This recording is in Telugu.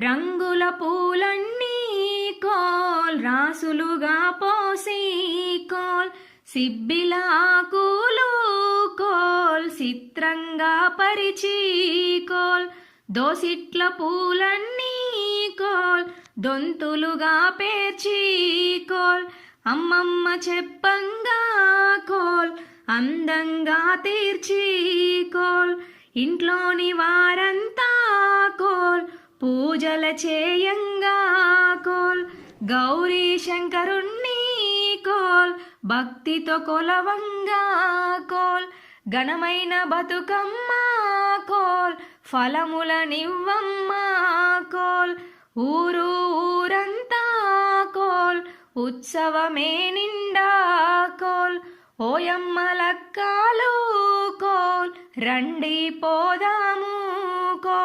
రంగుల పూలన్నీ కోల్ రాసులుగా పోసి కోల్ సిబ్బిల ఆకులు కోల్ చిత్రంగా పరిచి కోల్ దోసిట్ల పూలన్నీ కోల్ దొంతులుగా పేర్చి కోల్ అమ్మమ్మ చెప్పంగా కోల్ అందంగా తీర్చి కోల్ ఇంట్లోని వారంతా కోల్ పూజల చేయంగా కోల్ గౌరీ శంకరుణ్ణి కోల్ భక్తితో కొలవంగా కోల్ ఘనమైన బతుకమ్మ కోల్ ఫలములనివ్వమ్మ కోల్ ఊరు ఊరంతా కోల్ ఉత్సవమే నిండా కోల్ ఓయమ్మ లక్కాలు కోల్ రండి పోదాము కోల్.